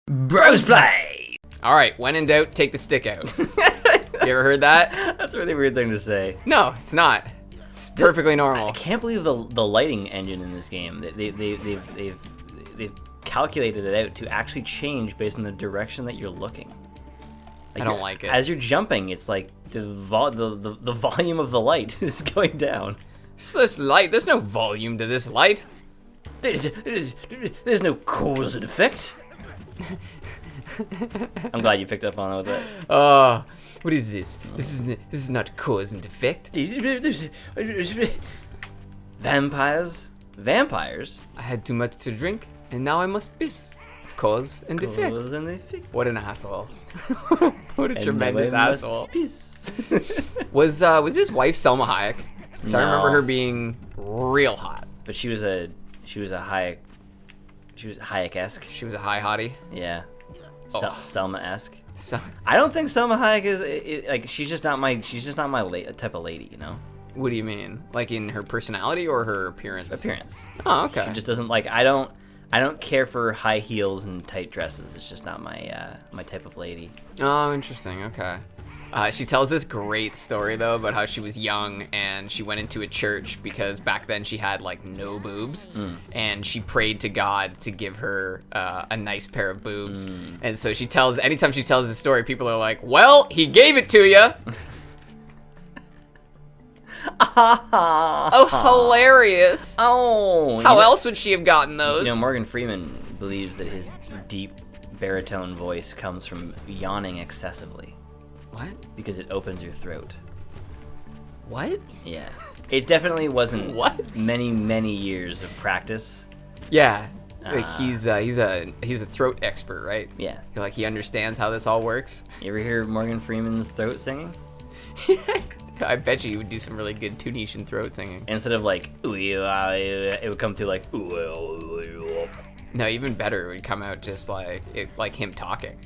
Brosplay! Alright, when in doubt, take the stick out. You ever heard that? That's a really weird thing to say. No, it's not. It's perfectly normal. I can't believe the lighting engine in this game. They've calculated it out to actually change based on the direction that you're looking. I don't like it. As you're jumping, it's like the volume of the light is going down. It's this light. There's no volume to this light. There's no cause and effect. I'm glad you picked up on that. Oh, what is this? This is not cause and effect. Vampires? I had too much to drink, and now I must piss. Cause and effect. Cause and effect. What an asshole. What a And tremendous now I must asshole. piss. Was his wife Selma Hayek? Because I remember her being real hot. But she was a Hayek. She was Hayek-esque. She was a high hottie. Yeah. Oh. Selma-esque. So, I don't think Selma Hayek is like she's just not my type of lady, you know. what do you mean? Like in her personality or her appearance? Appearance. Oh, okay. She just doesn't like. I don't care for high heels and tight dresses. It's just not my my type of lady. Oh, interesting. Okay. She tells this great story though about how she was young and she went into a church because back then she had like no boobs, and she prayed to God to give her a nice pair of boobs. And so anytime she tells this story, people are like, "Well, he gave it to you." Oh, hilarious! Oh. How else would she have gotten those? You know, Morgan Freeman believes that his deep baritone voice comes from yawning excessively. What? Because it opens your throat. What? Yeah. It definitely wasn't What? many years of practice. Yeah. Like he's a throat expert, right? Yeah. Like he understands how this all works. You ever hear Morgan Freeman's throat singing? I bet you he would do some really good Tunisian throat singing. Instead of like, ooh, it would come through like, ooh. No, even better, it would come out just like him talking.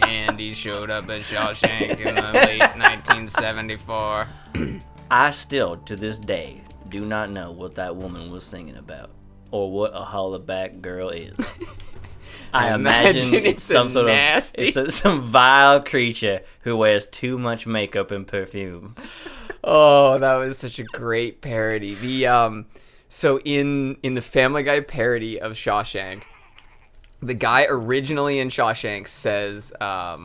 And he showed up at Shawshank in the late 1974. I still, to this day, do not know what that woman was singing about, or what a hollaback girl is. I imagine it's some sort nasty. It's some vile creature who wears too much makeup and perfume. Oh, that was such a great parody. So in the Family Guy parody of Shawshank, the guy originally in Shawshank says, I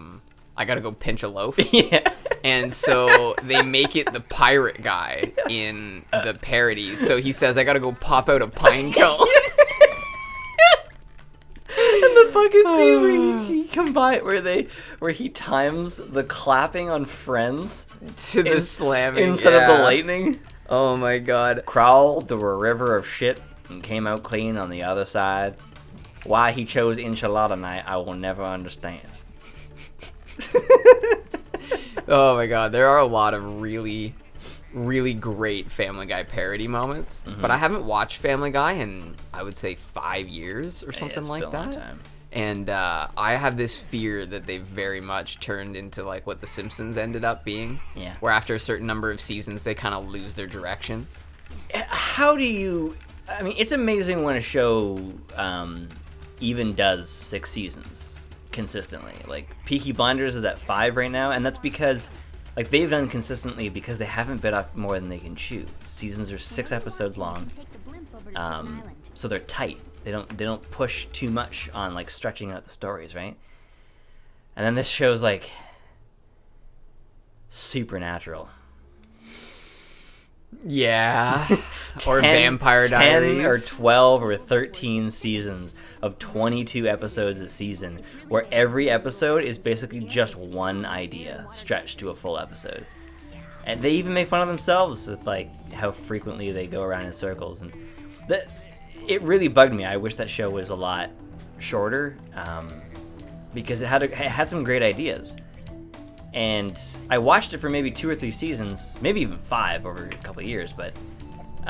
gotta go pinch a loaf. Yeah. And so they make it the pirate guy in the parody. So he says, I gotta go pop out a pine cone. And the fucking scene where he combine where he times the clapping on Friends To the slamming. instead of the lightning. Oh my god. Crawled through a river of shit and came out clean on the other side. Why he chose enchilada night, I will never understand. Oh my god, there are a lot of really, really great Family Guy parody moments. But I haven't watched Family Guy in, I would say, 5 years or something It's like been a long that. time. And I have this fear that they've very much turned into like what The Simpsons ended up being. Yeah. Where after a certain number of seasons, they kind of lose their direction. How do you... I mean, it's amazing when a show even does 6 seasons consistently. Like, Peaky Blinders is at 5 right now, and that's because... Like, they've done consistently because they haven't bit off more than they can chew. Seasons are 6 episodes long, so they're tight. They don't push too much on, like, stretching out the stories, right? And then this show's, like, Supernatural. Yeah. Or Vampire Diaries. 10 or 12 or 13 seasons of 22 episodes a season, where every episode is basically just one idea stretched to a full episode. And they even make fun of themselves with like how frequently they go around in circles, and it really bugged me. I wish that show was a lot shorter, because it had some great ideas. And I watched it for maybe 2 or 3 seasons, maybe even 5 over a couple of years, but it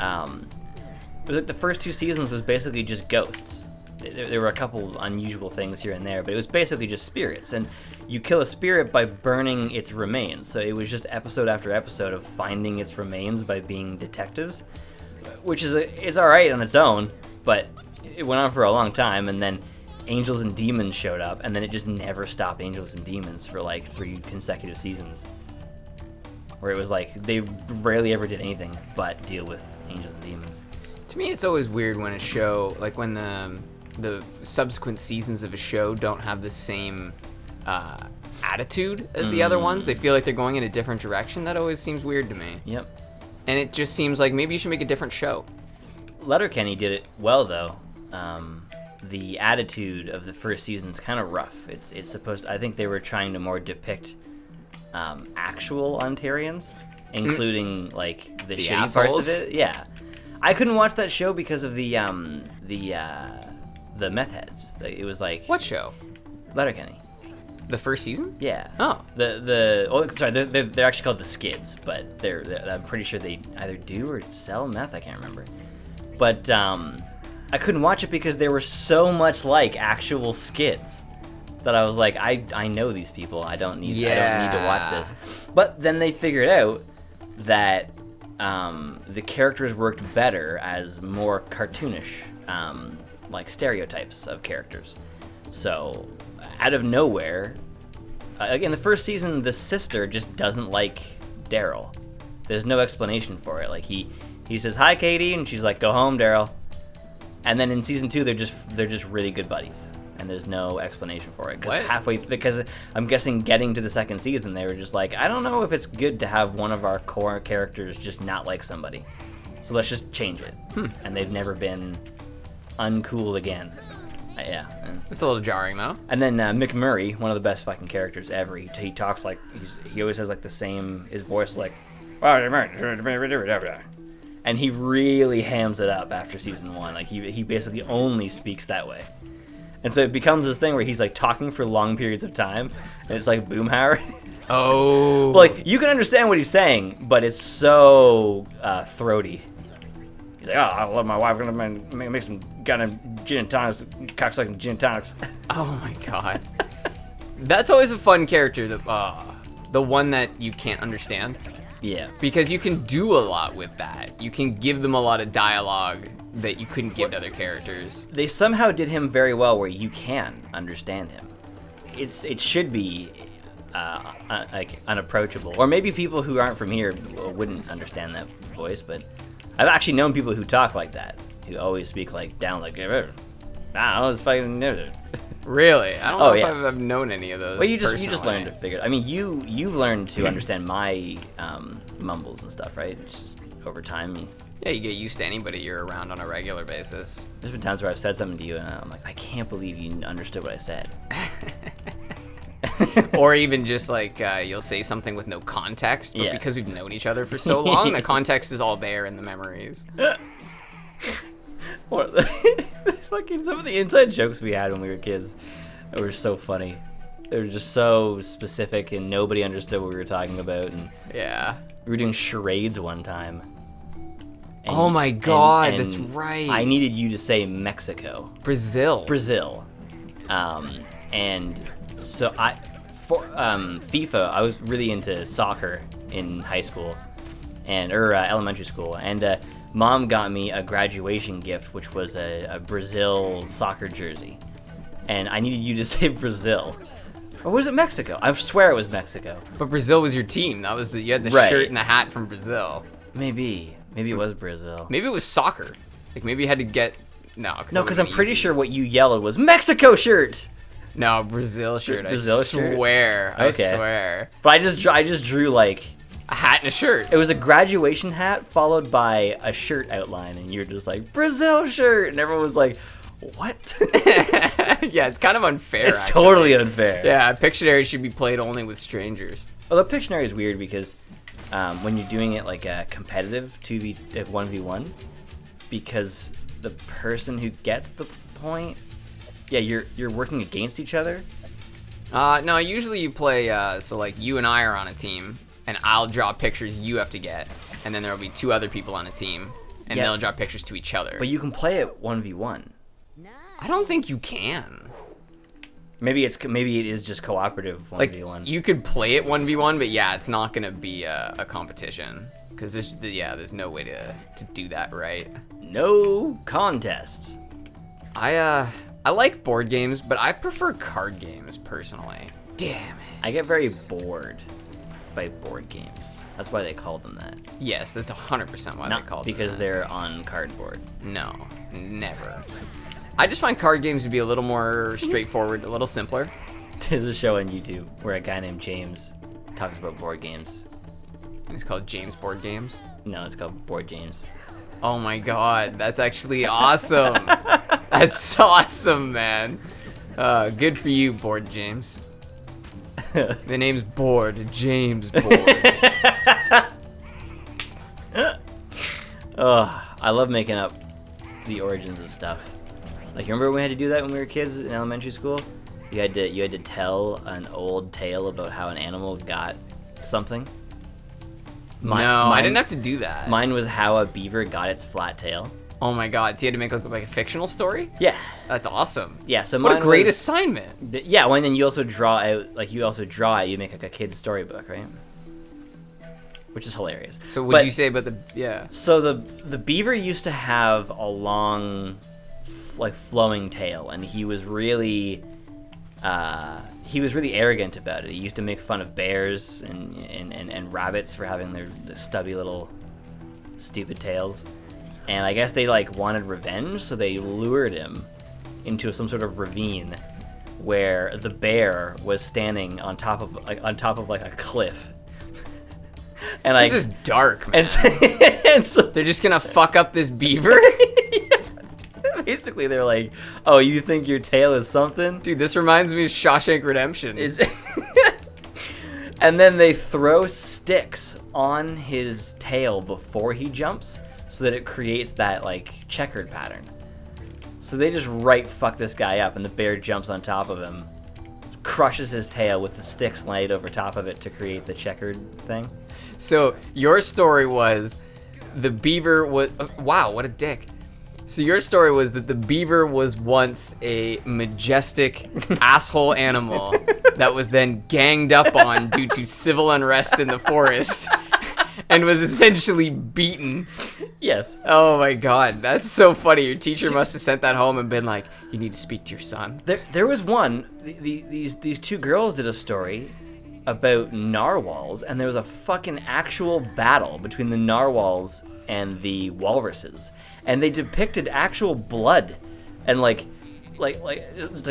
was like the first 2 seasons was basically just ghosts. There were a couple unusual things here and there, but it was basically just spirits. And you kill a spirit by burning its remains. So it was just episode after episode of finding its remains by being detectives, which is it's all right on its own, but it went on for a long time, and then Angels and Demons showed up, and then it just never stopped Angels and Demons for like 3 consecutive seasons. Where it was like, they rarely ever did anything but deal with Angels and Demons. To me, it's always weird when a show, like when the subsequent seasons of a show don't have the same attitude as the other ones. They feel like they're going in a different direction. That always seems weird to me. Yep. And it just seems like maybe you should make a different show. Letterkenny did it well, though. The attitude of the first season's kind of rough. It's supposed to, I think they were trying to more depict actual Ontarians, including like the shitty assholes? parts of it. Yeah, I couldn't watch that show because of the meth heads. It was like, What show? Letterkenny. The first season? Yeah. Oh. They're actually called the Skids, but I'm pretty sure they either do or sell meth. I can't remember. But I couldn't watch it because they were so much like actual Skids that I was like, I know these people. I don't need to watch this. But then they figured out that the characters worked better as more cartoonish, like stereotypes of characters. So out of nowhere, like in the first season, the sister just doesn't like Daryl. There's no explanation for it. Like he says, "Hi, Katie," and she's like, "Go home, Daryl." And then in season 2, they're just really good buddies, and there's no explanation for it. Because I'm guessing getting to the second season, they were just like, I don't know if it's good to have one of our core characters just not like somebody, so let's just change it. And they've never been uncool again. Yeah. It's a little jarring, though. And then McMurray, one of the best fucking characters ever. He talks like he always has like the same, his voice like, and he really hams it up after season 1. Like he basically only speaks that way. And so it becomes this thing where he's like talking for long periods of time, and it's like Boomhauer. Oh. Like you can understand what he's saying, but it's so throaty. He's like, I love my wife. We're gonna make some kind of gin and tonics, cocksucking gin and tonics. Oh my god. That's always a fun character. The one that you can't understand. Yeah. Because you can do a lot with that. You can give them a lot of dialogue that you couldn't give to other characters. They somehow did him very well where you can understand him. It should be like unapproachable. Or maybe people who aren't from here wouldn't understand that voice, but I've actually known people who talk like that, who always speak like down like, I was fucking Really? I don't know if I've known any of those. Well, you just learn to figure it. I mean, you've learned to understand my mumbles and stuff, right? It's just over time. Yeah, you get used to anybody you're around on a regular basis. There's been times where I've said something to you and I'm like, I can't believe you understood what I said. Or even just like you'll say something with no context, but because we've known each other for so long, the context is all there in the memories. Or fucking some of the inside jokes we had when we were kids were so funny. They were just so specific and nobody understood what we were talking about. And yeah, we were doing charades one time. And, oh my god, that's right. I needed you to say Mexico. Brazil. And so for FIFA, I was really into soccer in high school or elementary school, and Mom got me a graduation gift, which was a Brazil soccer jersey, and I needed you to say Brazil. Or was it Mexico? I swear it was Mexico. But Brazil was your team. That was you had the shirt and the hat from Brazil. Maybe it was Brazil. Maybe it was soccer. Like maybe you had to get because I'm pretty sure what you yelled was Mexico shirt. No, Brazil shirt. Brazil swear. Okay. I swear. But I just drew like a hat and a shirt. It was a graduation hat followed by a shirt outline, and you were just like, Brazil shirt, and everyone was like, what? Yeah, it's kind of unfair. It's totally unfair. Yeah, Pictionary should be played only with strangers. Although Pictionary is weird because when you're doing it like a competitive 1v1, because the person who gets the point, you're working against each other. No, usually you play, so like you and I are on a team, and I'll draw pictures you have to get, and then there'll be 2 other people on a team, and they'll draw pictures to each other. But you can play it 1v1. I don't think you can. Maybe it is just cooperative 1v1. Like, you could play it 1v1, but yeah, it's not gonna be a competition, because there's no way to do that right. No contest. I like board games, but I prefer card games personally. Damn it. I get very bored by board games. That's why they call them that. Yes, that's 100% why they call them because that. they're on cardboard. No, never. I just find card games to be a little more straightforward, a little simpler. There's a show on YouTube where a guy named James talks about board games. It's called James Board Games. No, it's called Board James. Oh my god, that's actually awesome. That's awesome, man. Good for you, Board James. The name's Board James Board. Oh, I love making up the origins of stuff. Like, you remember when we had to do that when we were kids in elementary school? You had to tell an old tale about how an animal got something. I didn't have to do that. Mine was how a beaver got its flat tail. Oh my god, so you had to make like a fictional story? Yeah. That's awesome. Yeah, so what mine a great was, assignment. Yeah, well, and then you also draw out, like, you make like a kid's storybook, right? Which is hilarious. So what did you say about So the beaver used to have a long, like, flowing tail, and he was really arrogant about it. He used to make fun of bears and rabbits for having their stubby little stupid tails. And I guess they, like, wanted revenge, so they lured him into some sort of ravine where the bear was standing on top of like a cliff. And this is dark, man. And so they're just gonna fuck up this beaver? Basically, they're like, "Oh, you think your tail is something?" Dude, this reminds me of Shawshank Redemption. And then they throw sticks on his tail before he jumps, so that it creates that, like, checkered pattern. So they just fuck this guy up, and the bear jumps on top of him, crushes his tail with the sticks laid over top of it to create the checkered thing. So your story was the beaver was... wow, what a dick. So your story was that the beaver was once a majestic asshole animal that was then ganged up on due to civil unrest in the forest and was essentially beaten. Yes. Oh my god, that's so funny. Your teacher must have sent that home and been like, you need to speak to your son. There was one, these two girls did a story about narwhals, and there was a fucking actual battle between the narwhals and the walruses, and they depicted actual blood and like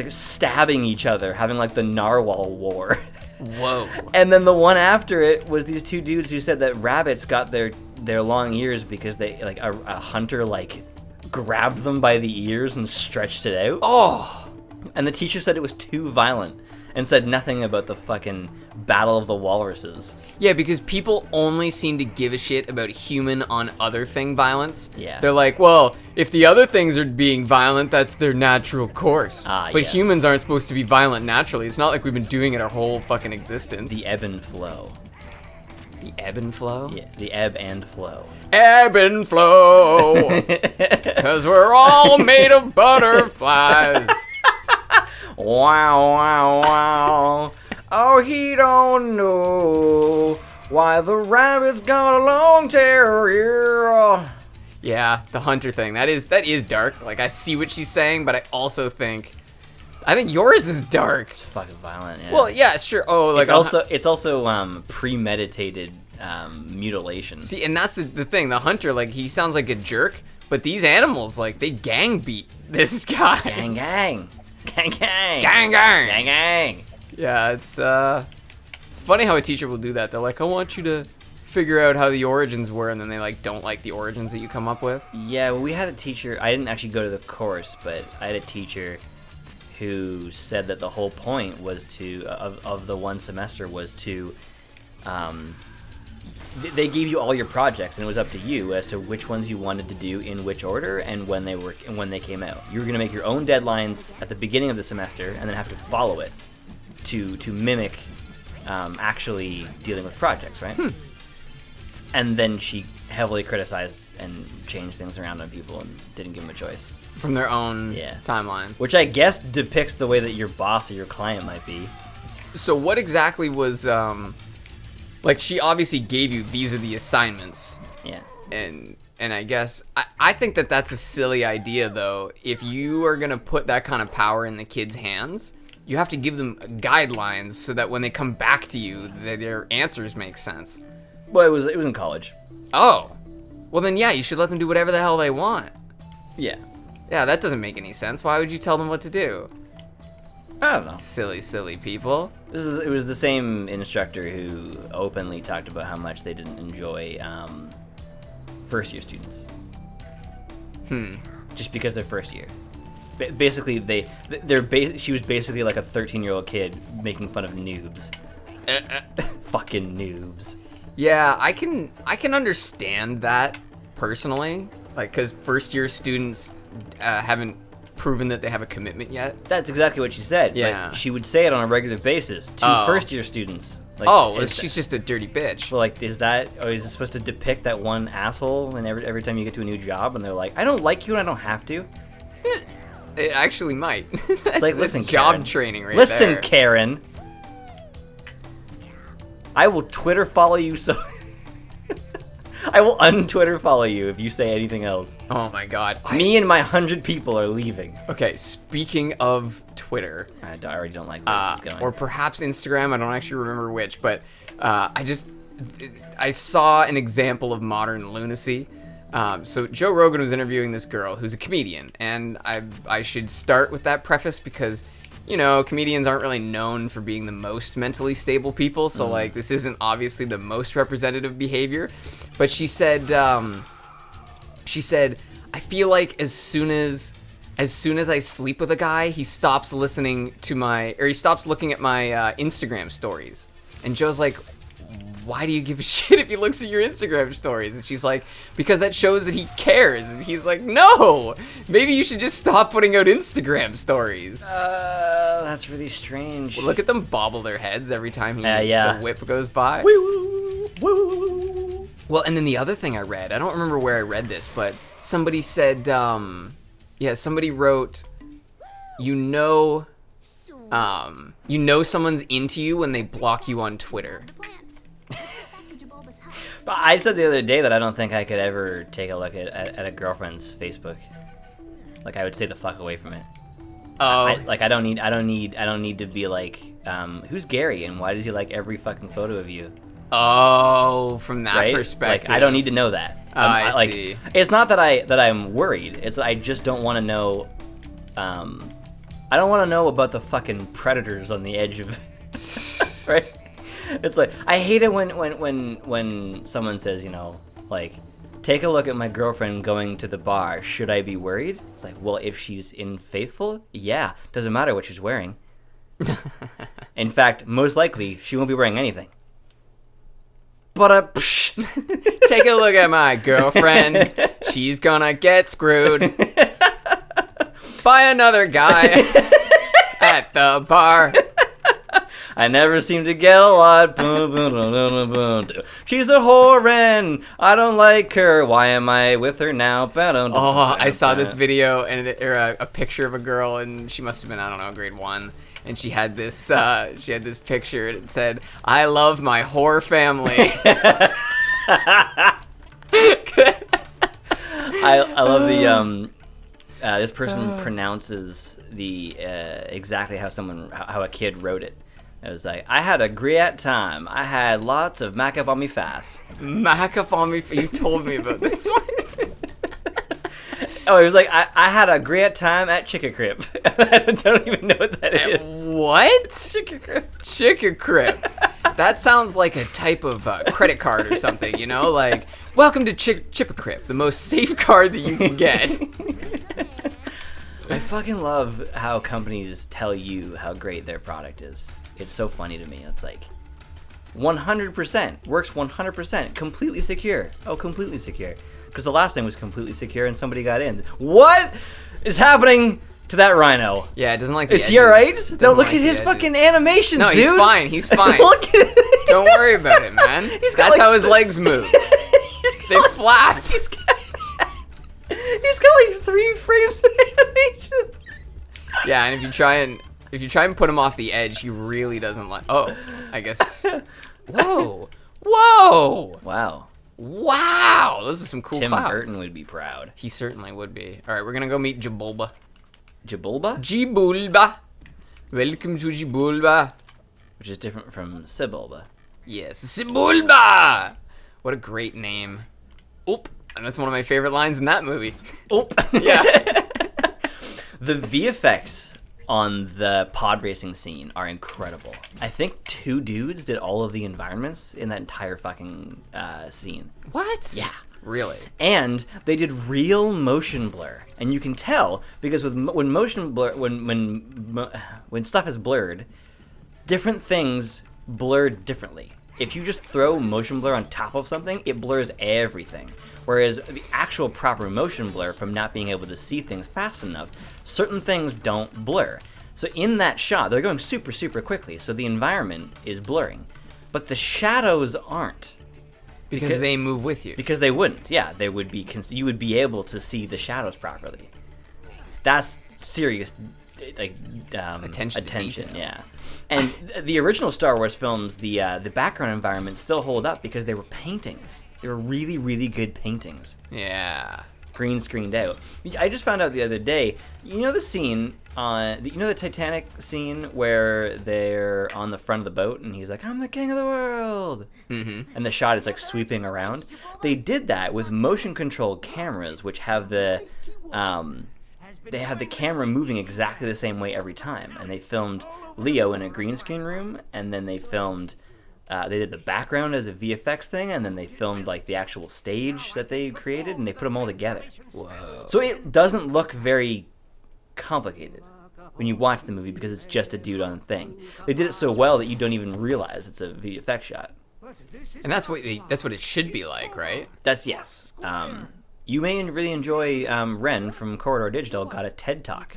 stabbing each other, having like the narwhal war. Whoa. And then the one after it was these two dudes who said that rabbits got their long ears because they, like, a hunter, like, grabbed them by the ears and stretched it out. Oh. And the teacher said it was too violent and said nothing about the fucking Battle of the Walruses. Yeah, because people only seem to give a shit about human on other thing violence. Yeah. They're like, well, if the other things are being violent, that's their natural course. But yes. Humans aren't supposed to be violent naturally. It's not like we've been doing it our whole fucking existence. The ebb and flow. The ebb and flow? Yeah, the ebb and flow. Ebb and flow. Because we're all made of butterflies. Wow, wow, wow. Oh, he don't know why the rabbit's got a long tail. Yeah, the hunter thing. That is dark. Like, I see what she's saying, but I also think yours is dark. It's fucking violent, yeah. Well, yeah, sure. Oh, like it's also premeditated mutilation. See, and that's the thing. The hunter, like, he sounds like a jerk, but these animals, like, they gang beat this guy. Gang, gang. Gang, gang. Gang, gang. Gang, gang. Yeah, it's funny how a teacher will do that. They're like, I want you to figure out how the origins were, and then they, like, don't like the origins that you come up with. Yeah, well, we had a teacher. I didn't actually go to the course, but I had a teacher who said that the whole point was of the one semester was to they gave you all your projects, and it was up to you as to which ones you wanted to do in which order and when they came out. You were going to make your own deadlines at the beginning of the semester and then have to follow it to mimic actually dealing with projects, right? And then she heavily criticized and changed things around on people and didn't give them a choice. From their own timelines. Which I guess depicts the way that your boss or your client might be. So what exactly was, like, she obviously gave you, these are the assignments. Yeah. And And I guess I think that that's a silly idea, though. If you are gonna put that kind of power in the kids' hands, you have to give them guidelines so that when they come back to you, their answers make sense. Well, it was in college. Oh, well then, yeah, you should let them do whatever the hell they want. Yeah. Yeah, that doesn't make any sense. Why would you tell them what to do? I don't know. Silly people. It was the same instructor who openly talked about how much they didn't enjoy first-year students. Just because they're first year. Basically, she was basically like a 13-year-old kid making fun of noobs. Fucking noobs. Yeah, I can understand that personally, like, because first-year students haven't proven that they have a commitment yet. That's exactly what she said. Yeah. Like, she would say it on a regular basis to first-year students. Like, she's just a dirty bitch. So, like, is it supposed to depict that one asshole and every time you get to a new job and they're like, I don't like you and I don't have to? It actually might. It's like, listen, job Karen. training right Listen, there. Karen. I will Twitter follow you so... I will un-Twitter follow you if you say anything else. Oh my god. Me and my 100 people are leaving. Okay, speaking of Twitter. I already don't like where this is going. Or perhaps Instagram, I don't actually remember which, but I saw an example of modern lunacy. So Joe Rogan was interviewing this girl who's a comedian, and I should start with that preface because, you know, comedians aren't really known for being the most mentally stable people, so like this isn't obviously the most representative behavior. But she said, I feel like as soon as I sleep with a guy, he stops looking at my Instagram stories. And Joe's like, why do you give a shit if he looks at your Instagram stories? And she's like, because that shows that he cares. And he's like, no, maybe you should just stop putting out Instagram stories. That's really strange. Well, look at them bobble their heads every time the whip goes by. Woo, woo. Well, and then the other thing I read, I don't remember where I read this, but somebody said, somebody wrote, you know someone's into you when they block you on Twitter. But I said the other day that I don't think I could ever take a look at a girlfriend's Facebook. Like, I would stay the fuck away from it. Oh. I don't need to be like, who's Gary and why does he like every fucking photo of you? Oh, from that right? perspective. Like, I don't need to know that. I see. It's not that I'm worried. It's that I just don't want to know. I don't want to know about the fucking predators on the edge of. Right? It's like, I hate it when someone says, you know, like, take a look at my girlfriend going to the bar. Should I be worried? It's like, well, if she's faithful, yeah, doesn't matter what she's wearing. In fact, most likely she won't be wearing anything. But take a look at my girlfriend. She's gonna get screwed by another guy at the bar. I never seem to get a lot. She's a whore and I don't like her. Why am I with her now? Oh, I saw this video and a picture of a girl, and she must have been, I don't know, grade 1. And she had this picture, and it said, "I love my whore family." I love the this person pronounces the exactly how a kid wrote it. It was like, I had a great time. I had lots of makeup on me fast. Makeup on me. You told me about this one. Oh, it was like, I had a great time at Chicken Crib. I don't even know what that is. What? Chicken Crib. Chicken Crib. That sounds like a type of credit card or something, you know? Like, welcome to Chicken Crib, the most safe card that you can get. I fucking love how companies tell you how great their product is. It's so funny to me. It's like, 100%. Works 100%. Completely secure. Oh, completely secure. Because the last thing was completely secure and somebody got in. What is happening to that rhino? Yeah, it doesn't like the edges. Is he alright? No, look at his fucking animations, no, dude. No, he's fine. Look at it. Don't worry about it, man. That's how his legs move. They flap. He's got like 3 frames of animation. Yeah, and if you try and put him off the edge, he really doesn't like. Oh, I guess. Whoa. Wow. Wow, those are some cool Tim clouds. Burton would be proud. He certainly would be. All right, we're gonna go meet Jibulba. Jibulba? Jibulba. Welcome to Jibulba. Which is different from Sebulba. Yes, Jibulba. What a great name. Oop. And that's one of my favorite lines in that movie. Oop. Yeah. The VFX on the pod racing scene are incredible. I think 2 dudes did all of the environments in that entire fucking scene. What? Yeah. Really? And they did real motion blur, and you can tell because when motion blur, when stuff is blurred, different things blur differently. If you just throw motion blur on top of something, it blurs everything. Whereas the actual proper motion blur, from not being able to see things fast enough, certain things don't blur. So in that shot, they're going super, super quickly, so the environment is blurring. But the shadows aren't. Because they move with you. Because they wouldn't. Yeah, they would be. You would be able to see the shadows properly. That's serious, like Attention to detail. Yeah, and the original Star Wars films, the background environments still hold up because they were paintings. They were really, really good paintings. Yeah. Green screened out. I just found out the other day. You know the scene on the Titanic scene where they're on the front of the boat and he's like, "I'm the king of the world," and the shot is like sweeping around. They did that with motion controlled cameras, which have the camera moving exactly the same way every time. And they filmed Leo in a green screen room, and then they filmed. They did the background as a VFX thing, and then they filmed like the actual stage that they created, and they put them all together. Whoa. So it doesn't look very complicated when you watch the movie because it's just a dude on thing. They did it so well that you don't even realize it's a VFX shot. And that's what it should be like, right? That's yes. You may really enjoy Ren from Corridor Digital got a TED Talk.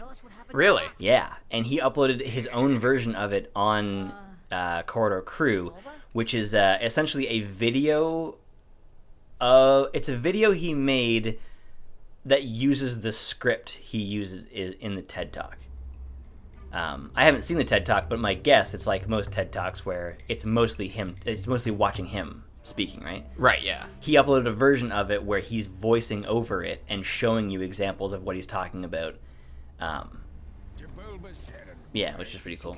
Really? Yeah, and he uploaded his own version of it on Corridor Crew, which is essentially a video. It's a video he made that uses the script he uses in the TED Talk. I haven't seen the TED Talk, but my guess it's like most TED Talks where it's mostly him. It's mostly watching him speaking, right? Right. Yeah. He uploaded a version of it where he's voicing over it and showing you examples of what he's talking about. Yeah, which is pretty cool.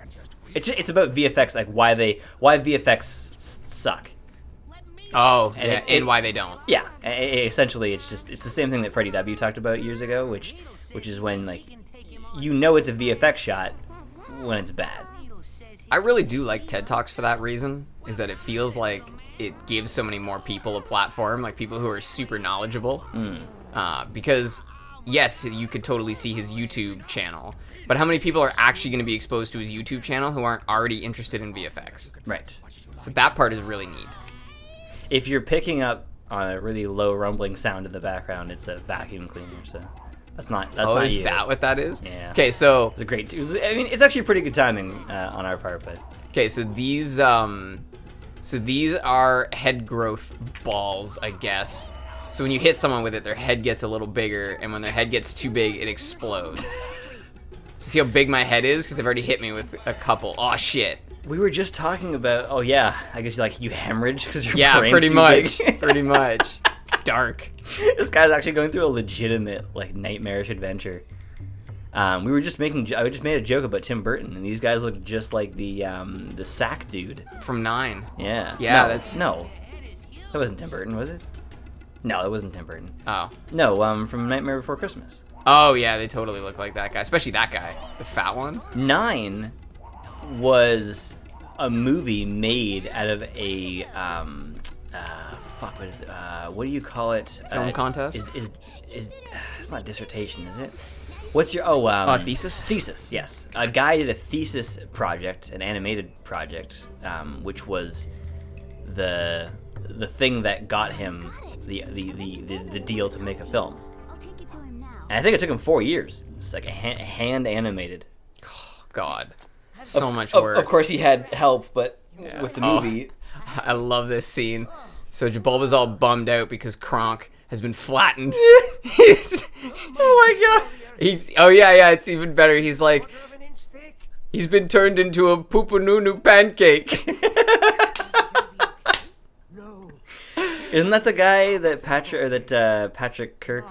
It's about VFX, like why VFX suck. Oh, And and why they don't. Yeah, essentially it's the same thing that Freddie W talked about years ago, which is when like it's a VFX shot when it's bad. I really do like TED Talks for that reason, is that it feels like it gives so many more people a platform, like people who are super knowledgeable. Because, yes, you could totally see his YouTube channel, but how many people are actually going to be exposed to his YouTube channel who aren't already interested in VFX? Right. So that part is really neat. If you're picking up on a really low rumbling sound in the background, it's a vacuum cleaner, so that's not not is you. that what that is? Yeah. Okay, so... It's a great... it's actually pretty good timing on our part, but... Okay, so these are head growth balls, I guess. So when you hit someone with it, their head gets a little bigger, and when their head gets too big, it explodes. See how big my head is? Because they've already hit me with a couple. Oh, shit. We were just talking about... Oh, yeah. I guess you hemorrhage because your brain's pretty too much. big. Pretty much. It's dark. This guy's actually going through a legitimate, like, nightmarish adventure. I just made a joke about Tim Burton, and these guys look just like the sack dude From 9. Yeah. Yeah, no. That wasn't Tim Burton, was it? No, that wasn't Tim Burton. Oh. No, from Nightmare Before Christmas. Oh, yeah, they totally look like that guy. Especially that guy. The fat one. 9 was a movie made out of a what is it? What do you call it? Film contest? Is it's not dissertation, is it? What's your thesis? Thesis, yes. A guy did a thesis project, an animated project, which was the thing that got him the deal to make a film. And I think it took him 4 years. It's like a hand animated. Oh, God. So much work. Of course, he had help, but with the movie... I love this scene. So Jabulba's all bummed out because Kronk has been flattened. Oh my God. It's even better. He's like, he's been turned into a poopanunu pancake. Isn't that the guy that Patrick Kirk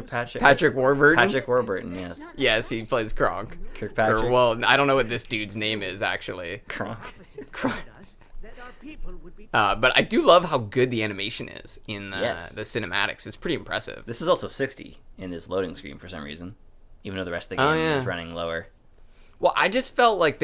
Patrick Warburton? Patrick Warburton, yes. Yes, he plays Kronk. Kirkpatrick. Or, well, I don't know what this dude's name is, actually. Kronk. But I do love how good the animation is in Yes. the cinematics. It's pretty impressive. This is also 60 in this loading screen for some reason, even though the rest of the game is running lower. Well, I just felt like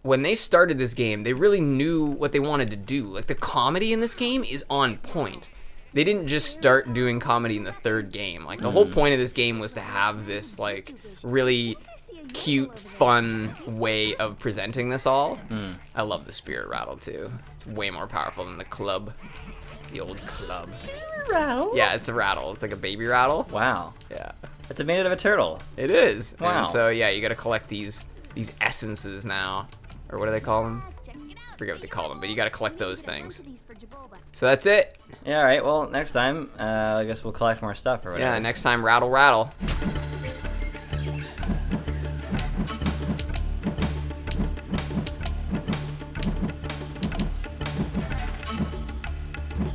when they started this game, they really knew what they wanted to do. Like, the comedy in this game is on point. They didn't just start doing comedy in the third game. Like, the whole point of this game was to have this, like, really cute, fun way of presenting this all. I love the spirit rattle, too. It's way more powerful than the club. The old club. Rattle? Yeah, it's a rattle. It's like a baby rattle. Wow. Yeah. It's made out of a turtle. It is. Wow. And so, yeah, you gotta collect these essences now. Or what do they call them? I forget what they call them, but you gotta collect those things. So that's it. Yeah, alright, well, next time, I guess we'll collect more stuff or whatever. Yeah, next time, rattle, rattle.